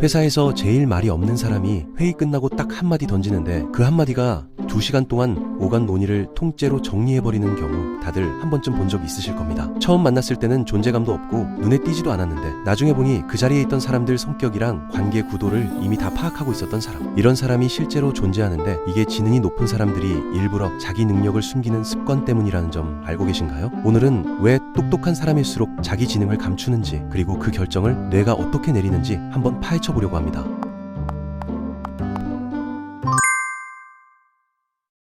회사에서 제일 말이 없는 사람이 회의 끝나고 딱 한마디 던지는데 그 한마디가 2시간 동안 오간 논의를 통째로 정리해버리는 경우 다들 한 번쯤 본 적 있으실 겁니다. 처음 만났을 때는 존재감도 없고 눈에 띄지도 않았는데 나중에 보니 그 자리에 있던 사람들 성격이랑 관계 구도를 이미 다 파악하고 있었던 사람. 이런 사람이 실제로 존재하는데 이게 지능이 높은 사람들이 일부러 자기 능력을 숨기는 습관 때문이라는 점 알고 계신가요? 오늘은 왜 똑똑한 사람일수록 자기 지능을 감추는지, 그리고 그 결정을 뇌가 어떻게 내리는지 한번 파헤쳐 보려고 합니다.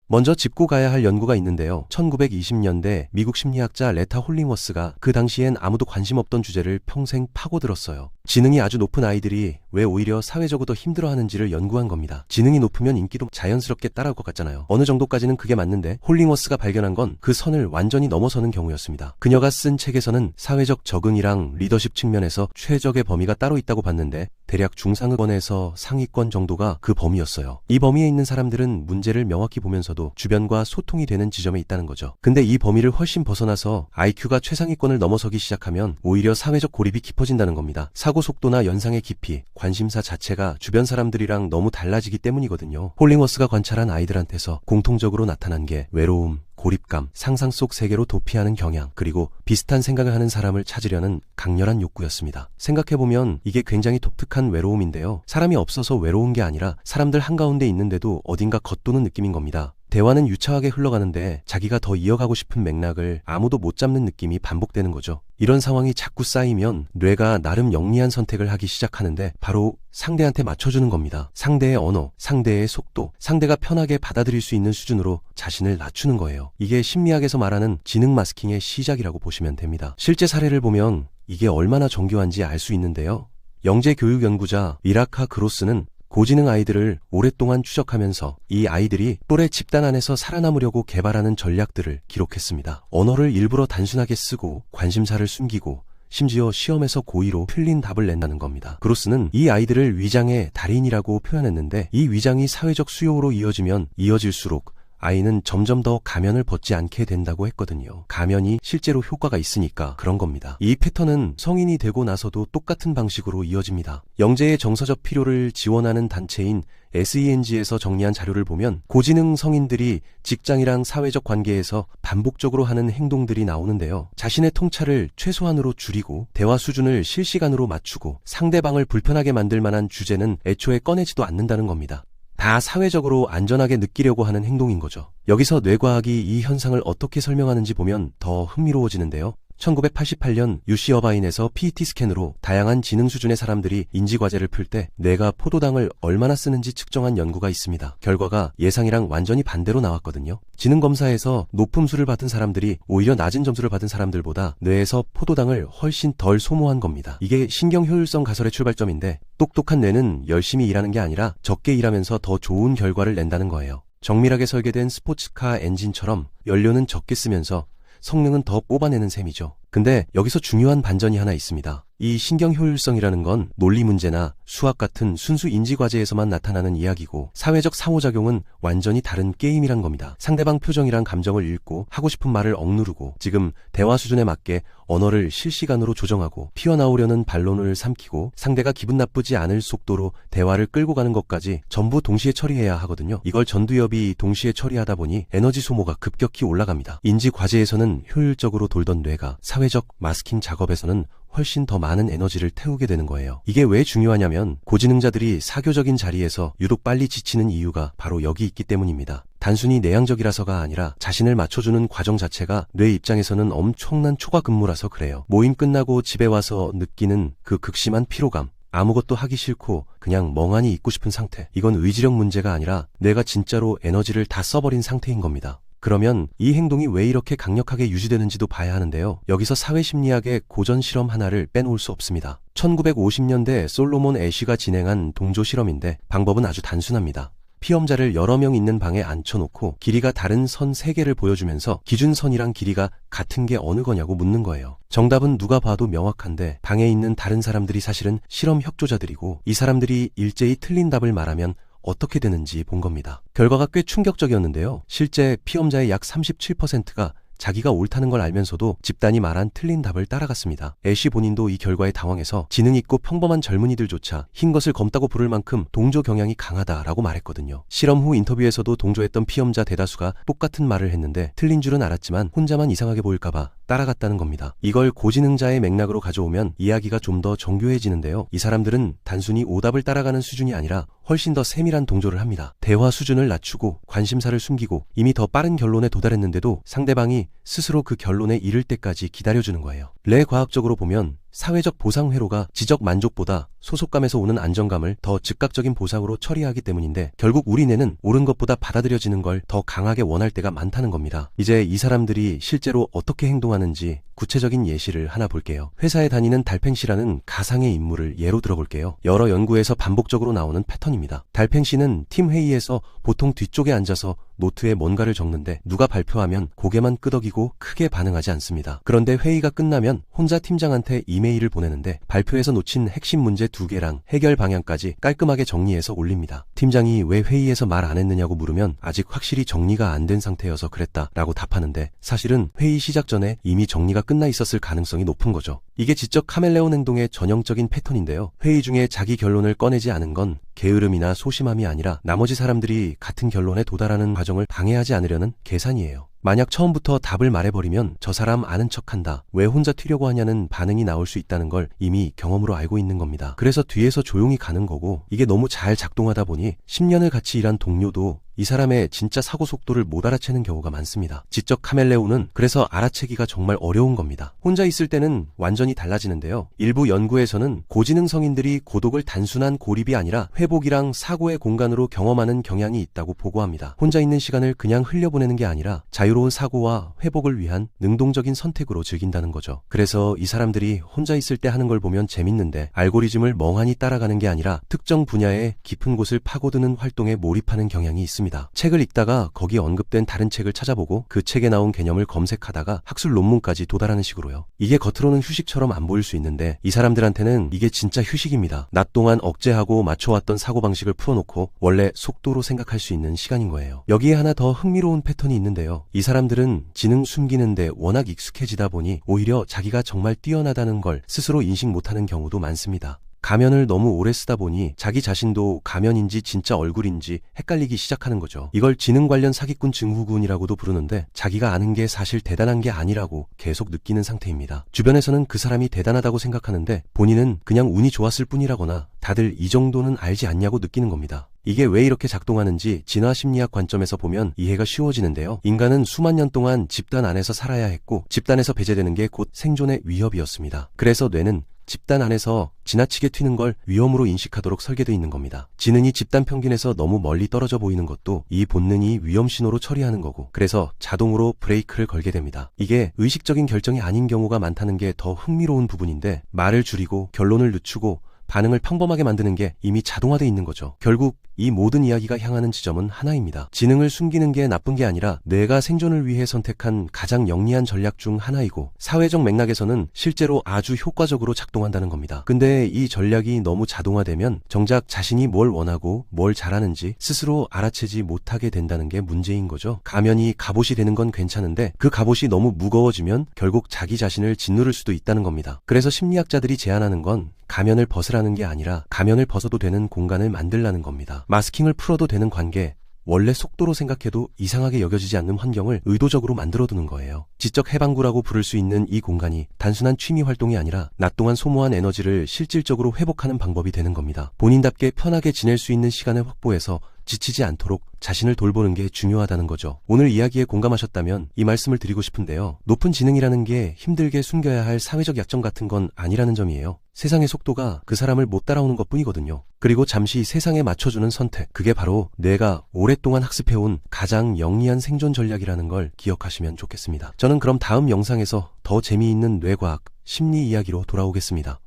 먼저 짚고 가야 할 연구가 있는데요. 1920년대 미국 심리학자 레타 홀링워스가 그 당시엔 아무도 관심 없던 주제를 평생 파고들었어요. 지능이 아주 높은 아이들이 왜 오히려 사회적으로 더 힘들어하는지를 연구한 겁니다. 지능이 높으면 인기도 자연스럽게 따라올 것 같잖아요. 어느 정도까지는 그게 맞는데 홀링워스가 발견한 건 그 선을 완전히 넘어서는 경우였습니다. 그녀가 쓴 책에서는 사회적 적응이랑 리더십 측면에서 최적의 범위가 따로 있다고 봤는데 대략 중상위권에서 상위권 정도가 그 범위였어요. 이 범위에 있는 사람들은 문제를 명확히 보면서도 주변과 소통이 되는 지점에 있다는 거죠. 근데 이 범위를 훨씬 벗어나서 IQ가 최상위권을 넘어서기 시작하면 오히려 사회적 고립이 깊어진다는 겁니다. 사고 속도나 연상의 깊이, 관심사 자체가 주변 사람들이랑 너무 달라지기 때문이거든요. 홀링워스가 관찰한 아이들한테서 공통적으로 나타난 게 외로움, 고립감, 상상 속 세계로 도피하는 경향, 그리고 비슷한 생각을 하는 사람을 찾으려는 강렬한 욕구였습니다. 생각해보면 이게 굉장히 독특한 외로움인데요. 사람이 없어서 외로운 게 아니라 사람들 한가운데 있는데도 어딘가 겉도는 느낌인 겁니다. 대화는 유창하게 흘러가는데 자기가 더 이어가고 싶은 맥락을 아무도 못 잡는 느낌이 반복되는 거죠. 이런 상황이 자꾸 쌓이면 뇌가 나름 영리한 선택을 하기 시작하는데 바로 상대한테 맞춰주는 겁니다. 상대의 언어, 상대의 속도, 상대가 편하게 받아들일 수 있는 수준으로 자신을 낮추는 거예요. 이게 심리학에서 말하는 지능 마스킹의 시작이라고 보시면 됩니다. 실제 사례를 보면 이게 얼마나 정교한지 알 수 있는데요. 영재 교육 연구자 미라카 그로스는 고지능 아이들을 오랫동안 추적하면서 이 아이들이 또래 집단 안에서 살아남으려고 개발하는 전략들을 기록했습니다. 언어를 일부러 단순하게 쓰고 관심사를 숨기고 심지어 시험에서 고의로 틀린 답을 낸다는 겁니다. 그로스는 이 아이들을 위장의 달인이라고 표현했는데 이 위장이 사회적 수요로 이어지면 이어질수록 아이는 점점 더 가면을 벗지 않게 된다고 했거든요. 가면이 실제로 효과가 있으니까 그런 겁니다. 이 패턴은 성인이 되고 나서도 똑같은 방식으로 이어집니다. 영재의 정서적 필요를 지원하는 단체인 SENG에서 정리한 자료를 보면 고지능 성인들이 직장이랑 사회적 관계에서 반복적으로 하는 행동들이 나오는데요. 자신의 통찰을 최소한으로 줄이고 대화 수준을 실시간으로 맞추고 상대방을 불편하게 만들 만한 주제는 애초에 꺼내지도 않는다는 겁니다. 다 사회적으로 안전하게 느끼려고 하는 행동인 거죠. 여기서 뇌과학이 이 현상을 어떻게 설명하는지 보면 더 흥미로워지는데요. 1988년 UC 어바인에서 PET 스캔으로 다양한 지능 수준의 사람들이 인지과제를 풀 때 뇌가 포도당을 얼마나 쓰는지 측정한 연구가 있습니다. 결과가 예상이랑 완전히 반대로 나왔거든요. 지능 검사에서 높은 수를 받은 사람들이 오히려 낮은 점수를 받은 사람들보다 뇌에서 포도당을 훨씬 덜 소모한 겁니다. 이게 신경 효율성 가설의 출발점인데 똑똑한 뇌는 열심히 일하는 게 아니라 적게 일하면서 더 좋은 결과를 낸다는 거예요. 정밀하게 설계된 스포츠카 엔진처럼 연료는 적게 쓰면서 성능은 더 뽑아내는 셈이죠. 근데 여기서 중요한 반전이 하나 있습니다. 이 신경 효율성이라는 건 논리 문제나 수학 같은 순수 인지 과제에서만 나타나는 이야기고 사회적 상호작용은 완전히 다른 게임이란 겁니다. 상대방 표정이랑 감정을 읽고 하고 싶은 말을 억누르고 지금 대화 수준에 맞게 언어를 실시간으로 조정하고 피어나오려는 반론을 삼키고 상대가 기분 나쁘지 않을 속도로 대화를 끌고 가는 것까지 전부 동시에 처리해야 하거든요. 이걸 전두엽이 동시에 처리하다 보니 에너지 소모가 급격히 올라갑니다. 인지 과제에서는 효율적으로 돌던 뇌가 사회적 마스킹 작업에서는 훨씬 더 많은 에너지를 태우게 되는 거예요. 이게 왜 중요하냐면 고지능자들이 사교적인 자리에서 유독 빨리 지치는 이유가 바로 여기 있기 때문입니다. 단순히 내향적이라서가 아니라 자신을 맞춰주는 과정 자체가 뇌 입장에서는 엄청난 초과 근무라서 그래요. 모임 끝나고 집에 와서 느끼는 그 극심한 피로감, 아무것도 하기 싫고 그냥 멍하니 있고 싶은 상태. 이건 의지력 문제가 아니라 뇌가 진짜로 에너지를 다 써버린 상태인 겁니다. 그러면 이 행동이 왜 이렇게 강력하게 유지되는지도 봐야 하는데요. 여기서 사회심리학의 고전 실험 하나를 빼놓을 수 없습니다. 1950년대 솔로몬 애쉬가 진행한 동조 실험인데 방법은 아주 단순합니다. 피험자를 여러 명 있는 방에 앉혀놓고 길이가 다른 선 3개를 보여주면서 기준선이랑 길이가 같은 게 어느 거냐고 묻는 거예요. 정답은 누가 봐도 명확한데 방에 있는 다른 사람들이 사실은 실험 협조자들이고 이 사람들이 일제히 틀린 답을 말하면 어떻게 되는지 본 겁니다. 결과가 꽤 충격적이었는데요. 실제 피험자의 약 37%가 자기가 옳다는 걸 알면서도 집단이 말한 틀린 답을 따라갔습니다. 애쉬 본인도 이 결과에 당황해서 지능 있고 평범한 젊은이들조차 흰 것을 검다고 부를 만큼 동조 경향이 강하다라고 말했거든요. 실험 후 인터뷰에서도 동조했던 피험자 대다수가 똑같은 말을 했는데 틀린 줄은 알았지만 혼자만 이상하게 보일까봐 따라갔다는 겁니다. 이걸 고지능자의 맥락으로 가져오면 이야기가 좀 더 정교해지는데요. 이 사람들은 단순히 오답을 따라가는 수준이 아니라 훨씬 더 세밀한 동조를 합니다. 대화 수준을 낮추고 관심사를 숨기고 이미 더 빠른 결론에 도달했는데도 상대방이 스스로 그 결론에 이를 때까지 기다려주는 거예요. 뇌과학적으로 보면 사회적 보상 회로가 지적 만족보다 소속감에서 오는 안정감을 더 즉각적인 보상으로 처리하기 때문인데 결국 우리 뇌는 옳은 것보다 받아들여지는 걸 더 강하게 원할 때가 많다는 겁니다. 이제 이 사람들이 실제로 어떻게 행동하는지 구체적인 예시를 하나 볼게요. 회사에 다니는 달팽씨라는 가상의 인물을 예로 들어볼게요. 여러 연구에서 반복적으로 나오는 패턴입니다. 달팽씨는 팀 회의에서 보통 뒤쪽에 앉아서 노트에 뭔가를 적는데 누가 발표하면 고개만 끄덕이고 크게 반응하지 않습니다. 그런데 회의가 끝나면 혼자 팀장한테 이메일을 보내는데 발표에서 놓친 핵심 문제 2개랑 해결 방향까지 깔끔하게 정리해서 올립니다. 팀장이 왜 회의에서 말 안 했느냐고 물으면 아직 확실히 정리가 안 된 상태여서 그랬다 라고 답하는데 사실은 회의 시작 전에 이미 정리가 끝나 있었을 가능성이 높은 거죠. 이게 지적 카멜레온 행동의 전형적인 패턴인데요. 회의 중에 자기 결론을 꺼내지 않은 건 게으름이나 소심함이 아니라 나머지 사람들이 같은 결론에 도달하는 과정을 방해하지 않으려는 계산이에요. 만약 처음부터 답을 말해버리면 저 사람 아는 척한다, 왜 혼자 튀려고 하냐는 반응이 나올 수 있다는 걸 이미 경험으로 알고 있는 겁니다. 그래서 뒤에서 조용히 가는 거고 이게 너무 잘 작동하다 보니 10년을 같이 일한 동료도 이 사람의 진짜 사고 속도를 못 알아채는 경우가 많습니다. 지적 카멜레온은 그래서 알아채기가 정말 어려운 겁니다. 혼자 있을 때는 완전히 달라지는데요. 일부 연구에서는 고지능 성인들이 고독을 단순한 고립이 아니라 회복이랑 사고의 공간으로 경험하는 경향이 있다고 보고합니다. 혼자 있는 시간을 그냥 흘려보내는 게 아니라 자유로운 사고와 회복을 위한 능동적인 선택으로 즐긴다는 거죠. 그래서 이 사람들이 혼자 있을 때 하는 걸 보면 재밌는데 알고리즘을 멍하니 따라가는 게 아니라 특정 분야의 깊은 곳을 파고드는 활동에 몰입하는 경향이 있습니다. 책을 읽다가 거기 언급된 다른 책을 찾아보고 그 책에 나온 개념을 검색하다가 학술 논문까지 도달하는 식으로요. 이게 겉으로는 휴식처럼 안 보일 수 있는데 이 사람들한테는 이게 진짜 휴식입니다. 낮 동안 억제하고 맞춰왔던 사고방식을 풀어놓고 원래 속도로 생각할 수 있는 시간인 거예요. 여기에 하나 더 흥미로운 패턴이 있는데요. 이 사람들은 지능 숨기는데 워낙 익숙해지다 보니 오히려 자기가 정말 뛰어나다는 걸 스스로 인식 못하는 경우도 많습니다. 가면을 너무 오래 쓰다 보니 자기 자신도 가면인지 진짜 얼굴인지 헷갈리기 시작하는 거죠. 이걸 지능 관련 사기꾼 증후군이라고도 부르는데 자기가 아는 게 사실 대단한 게 아니라고 계속 느끼는 상태입니다. 주변에서는 그 사람이 대단하다고 생각하는데 본인은 그냥 운이 좋았을 뿐이라거나 다들 이 정도는 알지 않냐고 느끼는 겁니다. 이게 왜 이렇게 작동하는지 진화 심리학 관점에서 보면 이해가 쉬워지는데요. 인간은 수만 년 동안 집단 안에서 살아야 했고 집단에서 배제되는 게 곧 생존의 위협이었습니다. 그래서 뇌는 집단 안에서 지나치게 튀는 걸 위험으로 인식하도록 설계되어 있는 겁니다. 지능이 집단 평균에서 너무 멀리 떨어져 보이는 것도 이 본능이 위험 신호로 처리하는 거고 그래서 자동으로 브레이크를 걸게 됩니다. 이게 의식적인 결정이 아닌 경우가 많다는 게 더 흥미로운 부분인데 말을 줄이고 결론을 늦추고 반응을 평범하게 만드는 게 이미 자동화되어 있는 거죠. 결국 이 모든 이야기가 향하는 지점은 하나입니다. 지능을 숨기는 게 나쁜 게 아니라 뇌가 생존을 위해 선택한 가장 영리한 전략 중 하나이고 사회적 맥락에서는 실제로 아주 효과적으로 작동한다는 겁니다. 근데 이 전략이 너무 자동화되면 정작 자신이 뭘 원하고 뭘 잘하는지 스스로 알아채지 못하게 된다는 게 문제인 거죠. 가면이 갑옷이 되는 건 괜찮은데 그 갑옷이 너무 무거워지면 결국 자기 자신을 짓누를 수도 있다는 겁니다. 그래서 심리학자들이 제안하는 건 가면을 벗으라는 게 아니라 가면을 벗어도 되는 공간을 만들라는 겁니다. 마스킹을 풀어도 되는 관계, 원래 속도로 생각해도 이상하게 여겨지지 않는 환경을 의도적으로 만들어두는 거예요. 지적 해방구라고 부를 수 있는 이 공간이 단순한 취미 활동이 아니라 낮 동안 소모한 에너지를 실질적으로 회복하는 방법이 되는 겁니다. 본인답게 편하게 지낼 수 있는 시간을 확보해서 지치지 않도록 자신을 돌보는 게 중요하다는 거죠. 오늘 이야기에 공감하셨다면 이 말씀을 드리고 싶은데요. 높은 지능이라는 게 힘들게 숨겨야 할 사회적 약점 같은 건 아니라는 점이에요. 세상의 속도가 그 사람을 못 따라오는 것뿐이거든요. 그리고 잠시 세상에 맞춰주는 선택, 그게 바로 뇌가 오랫동안 학습해온 가장 영리한 생존 전략이라는 걸 기억하시면 좋겠습니다. 저는 그럼 다음 영상에서 더 재미있는 뇌과학, 심리 이야기로 돌아오겠습니다.